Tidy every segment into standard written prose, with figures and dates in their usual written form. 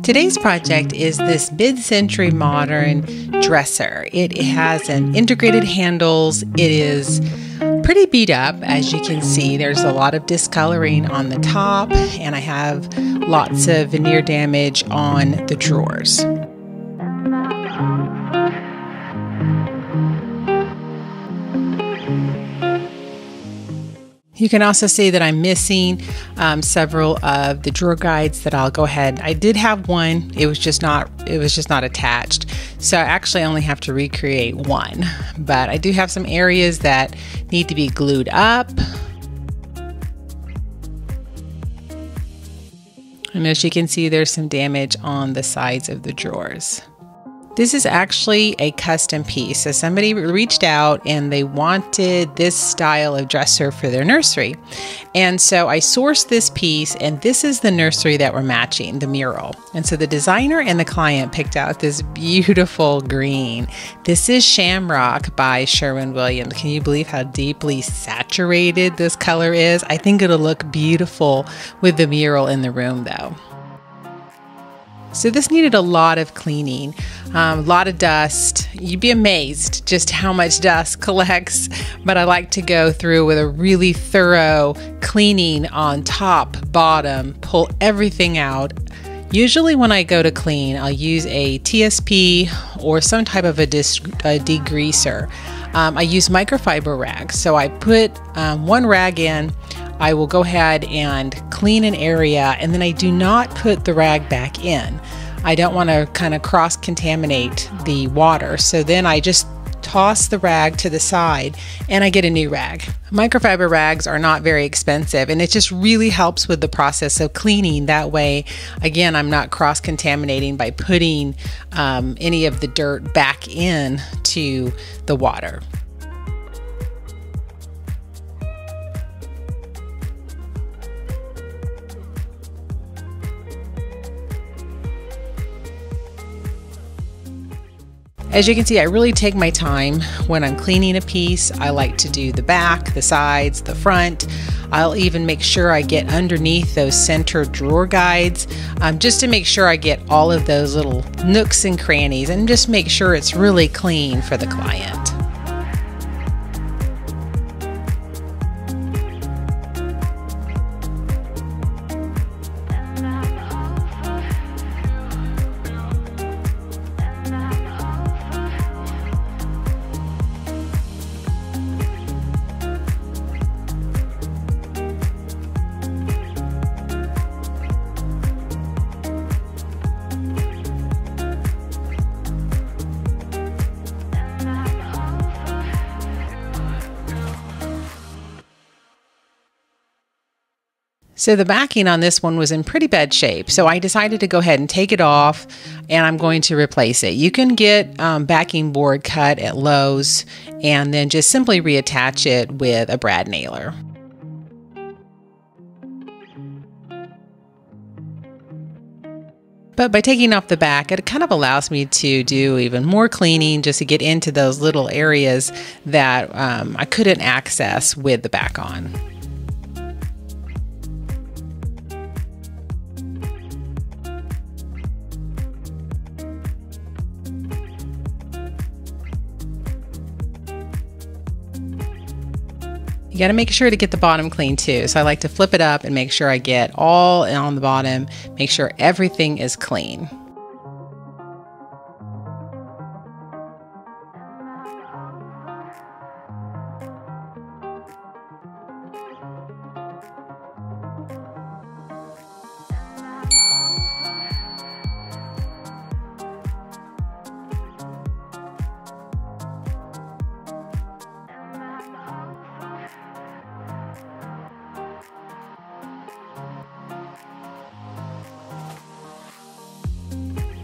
Today's project is this mid-century modern dresser. It has an integrated handles. It is pretty beat up, as you can see. There's a lot of discoloring on the top, and I have lots of veneer damage on the drawers. You can also see that I'm missing several of the drawer guides that I'll go ahead. I did have one. It was just not attached. So I actually only have to recreate one. But I do have some areas that need to be glued up. And as you can see, there's some damage on the sides of the drawers. This is actually a custom piece. So somebody reached out and they wanted this style of dresser for their nursery. And so I sourced this piece, and this is the nursery that we're matching, the Mural. And so the designer and the client picked out this beautiful green. This is Shamrock by Sherwin-Williams. Can you believe how deeply saturated this color is? I think it'll look beautiful with the Mural in the room though. So this needed a lot of cleaning, a lot of dust. You'd be amazed just how much dust collects, but I like to go through with a really thorough cleaning on top, bottom, pull everything out. Usually when I go to clean, I'll use a TSP or some type of a degreaser. I use microfiber rags, so I put one rag in. I will go ahead and clean an area, and then I do not put the rag back in. I don't want to kind of cross-contaminate the water, so then I just toss the rag to the side and I get a new rag. Microfiber rags are not very expensive, and it just really helps with the process of cleaning. That way, again, I'm not cross-contaminating by putting any of the dirt back in to the water. As you can see, I really take my time when I'm cleaning a piece. I like to do the back, the sides, the front. I'll even make sure I get underneath those center drawer guides just to make sure I get all of those little nooks and crannies and just make sure it's really clean for the client. So the backing on this one was in pretty bad shape. So I decided to go ahead and take it off, and I'm going to replace it. You can get backing board cut at Lowe's and then just simply reattach it with a brad nailer. But by taking off the back, it kind of allows me to do even more cleaning just to get into those little areas that I couldn't access with the back on. You got to make sure to get the bottom clean too. So I like to flip it up and make sure I get all on the bottom, make sure everything is clean.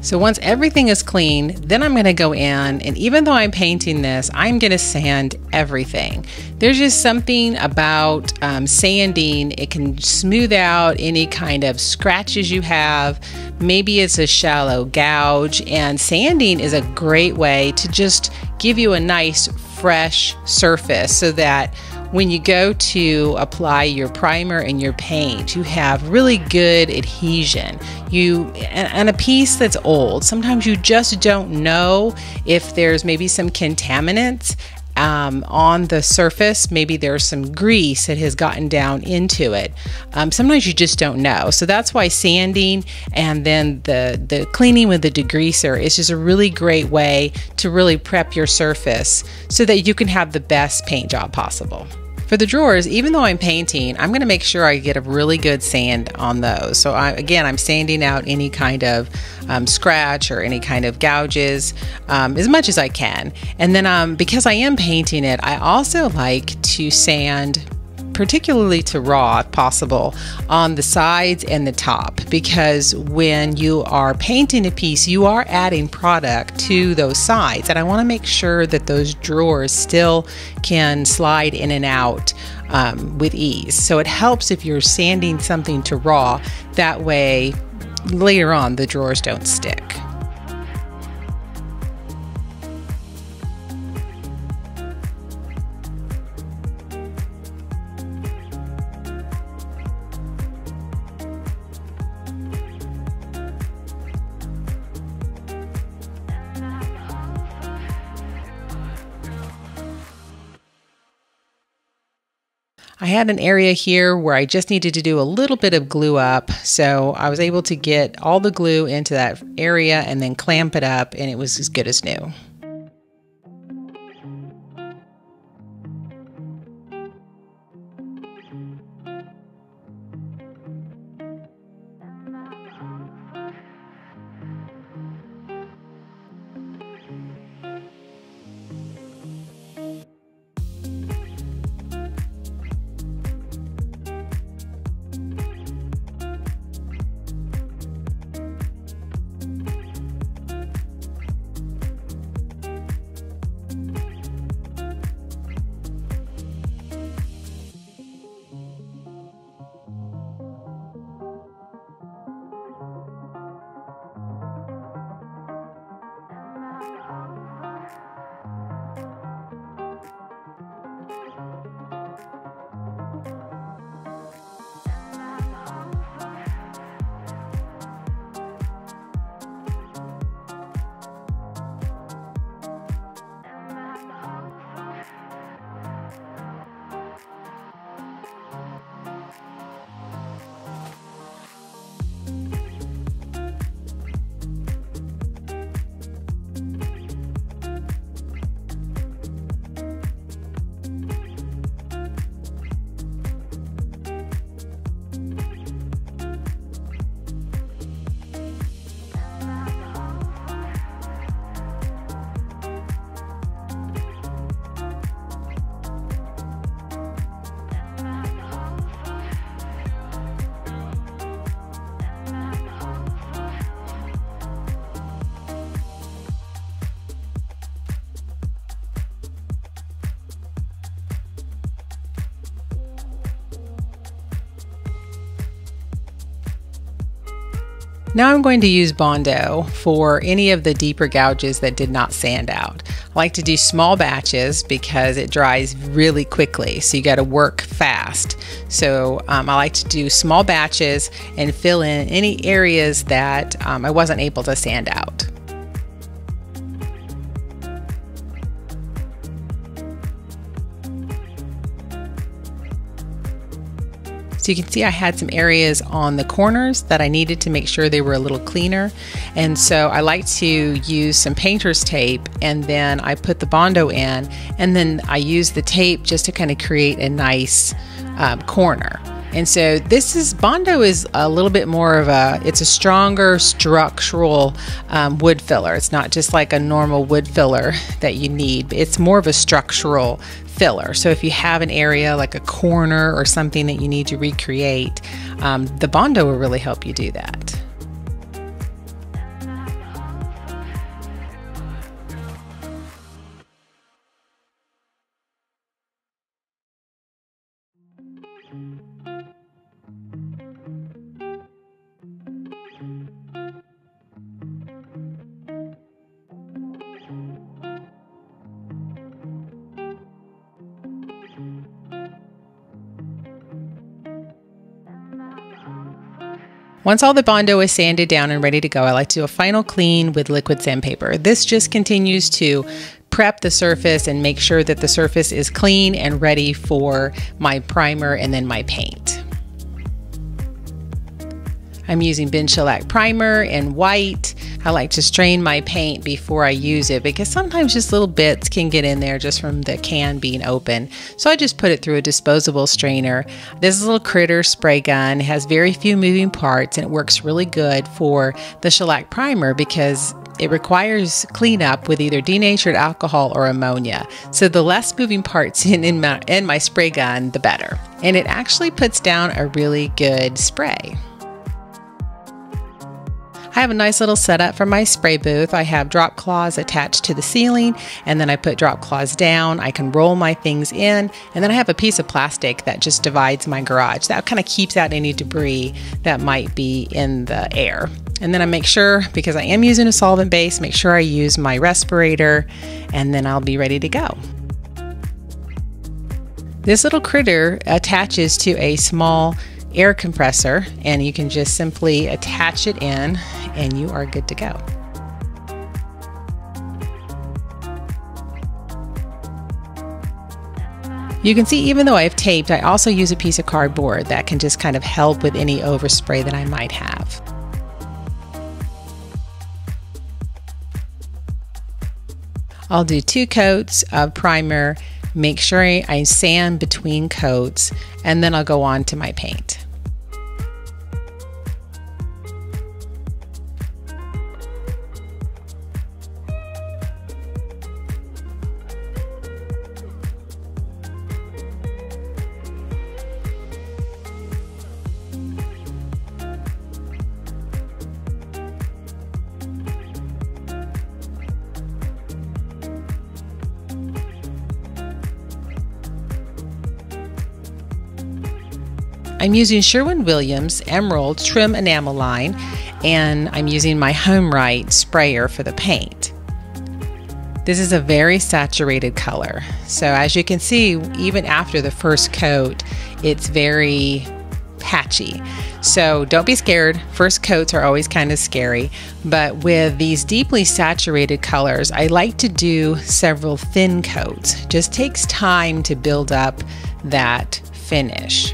So once everything is clean, then I'm going to go in, and even though I'm painting this, I'm going to sand everything. There's just something about sanding. It can smooth out any kind of scratches you have. Maybe it's a shallow gouge, and sanding is a great way to just give you a nice fresh surface so that when you go to apply your primer and your paint, you have really good adhesion. And a piece that's old, sometimes you just don't know if there's maybe some contaminants on the surface. Maybe there's some grease that has gotten down into it. Sometimes you just don't know. So that's why sanding and then the cleaning with the degreaser is just a really great way to really prep your surface so that you can have the best paint job possible. For the drawers, even though I'm painting, I'm going to make sure I get a really good sand on those. So I'm sanding out any kind of scratch or any kind of gouges as much as I can. And then because I am painting it, I also like to sand, particularly to raw if possible, on the sides and the top, because when you are painting a piece, you are adding product to those sides, and I want to make sure that those drawers still can slide in and out with ease. So it helps if you're sanding something to raw, that way later on the drawers don't stick. I had an area here where I just needed to do a little bit of glue up, so I was able to get all the glue into that area and then clamp it up, and it was as good as new. Now I'm going to use Bondo for any of the deeper gouges that did not sand out. I like to do small batches because it dries really quickly, so you got to work fast. So I like to do small batches and fill in any areas that I wasn't able to sand out. So you can see I had some areas on the corners that I needed to make sure they were a little cleaner. And so I like to use some painter's tape, and then I put the Bondo in, and then I use the tape just to kind of create a nice corner. And so Bondo is a little bit more of it's a stronger structural wood filler. It's not just like a normal wood filler that you need. It's more of a structural filler. So if you have an area like a corner or something that you need to recreate, the Bondo will really help you do that. Once all the Bondo is sanded down and ready to go, I like to do a final clean with liquid sandpaper. This just continues to prep the surface and make sure that the surface is clean and ready for my primer and then my paint. I'm using Ben Shellac primer in white. I like to strain my paint before I use it because sometimes just little bits can get in there just from the can being open. So I just put it through a disposable strainer. This is a little Critter spray gun. It has very few moving parts and it works really good for the shellac primer because it requires cleanup with either denatured alcohol or ammonia. So the less moving parts in my spray gun, the better. And it actually puts down a really good spray. I have a nice little setup for my spray booth. I have drop cloths attached to the ceiling, and then I put drop cloths down. I can roll my things in, and then I have a piece of plastic that just divides my garage. That kind of keeps out any debris that might be in the air. And then I make sure, because I am using a solvent base, make sure I use my respirator, and then I'll be ready to go. This little critter attaches to a small air compressor, and you can just simply attach it in and you are good to go. You can see even though I've taped, I also use a piece of cardboard that can just kind of help with any overspray that I might have. I'll do 2 coats of primer, make sure I sand between coats, and then I'll go on to my paint. I'm using Sherwin-Williams Emerald Trim Enamel Line, and I'm using my HomeRite sprayer for the paint. This is a very saturated color, so as you can see, even after the first coat, it's very patchy. So don't be scared. First coats are always kind of scary, but with these deeply saturated colors, I like to do several thin coats. It just takes time to build up that finish.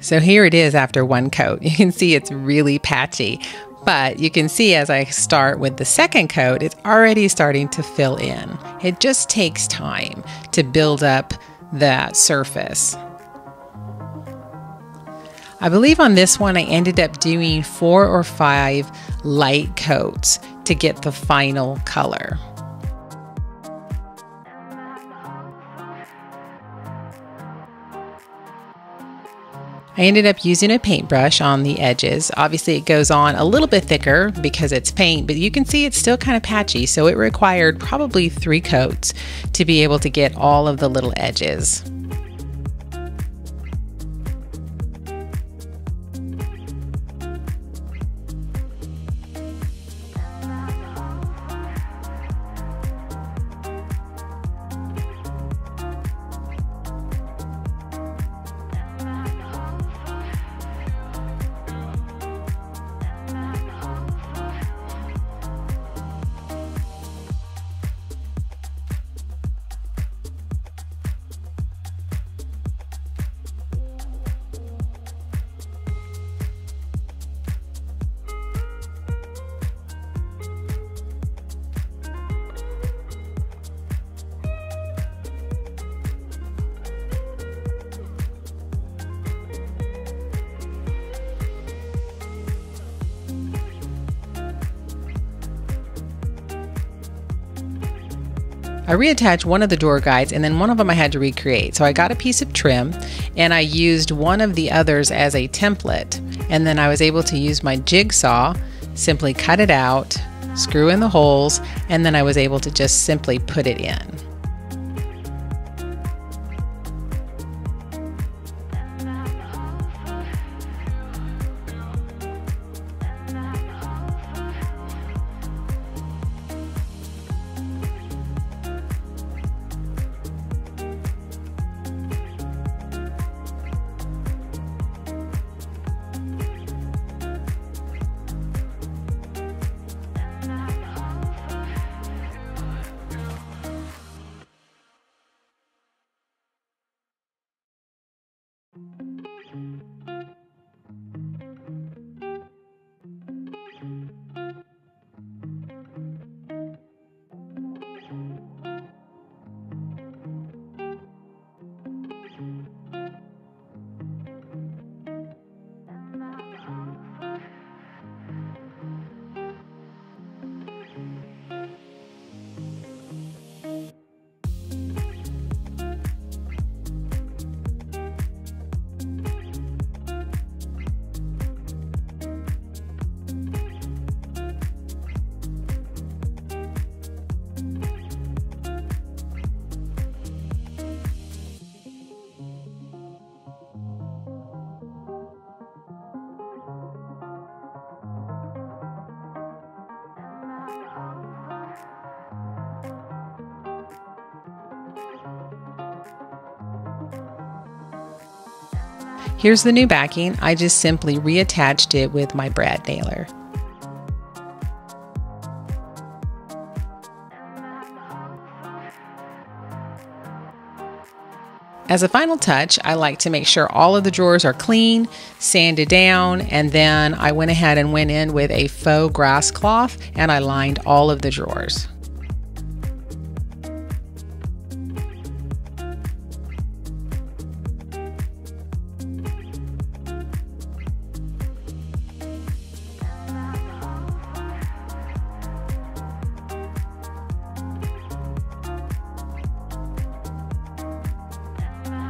So here it is after one coat. You can see it's really patchy, but you can see as I start with the second coat, it's already starting to fill in. It just takes time to build up that surface. I believe on this one I ended up doing 4 or 5 light coats to get the final color. I ended up using a paintbrush on the edges. Obviously it goes on a little bit thicker because it's paint, but you can see it's still kind of patchy, so it required probably 3 coats to be able to get all of the little edges. I reattached one of the drawer guides, and then one of them I had to recreate. So I got a piece of trim and I used one of the others as a template. And then I was able to use my jigsaw, simply cut it out, screw in the holes, and then I was able to just simply put it in. Here's the new backing. I just simply reattached it with my brad nailer. As a final touch, I like to make sure all of the drawers are clean, sanded down, and then I went ahead and went in with a faux grass cloth and I lined all of the drawers.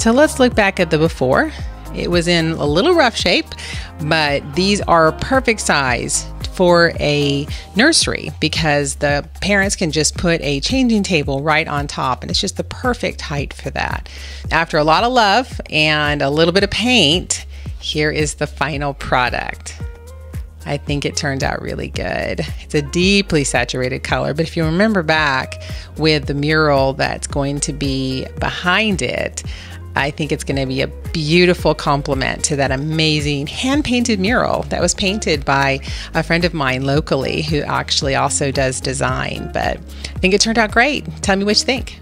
So let's look back at the before. It was in a little rough shape, but these are perfect size for a nursery because the parents can just put a changing table right on top, and it's just the perfect height for that. After a lot of love and a little bit of paint, here is the final product. I think it turned out really good. It's a deeply saturated color, but if you remember back with the mural that's going to be behind it, I think it's going to be a beautiful complement to that amazing hand-painted mural that was painted by a friend of mine locally who actually also does design. But I think it turned out great. Tell me what you think.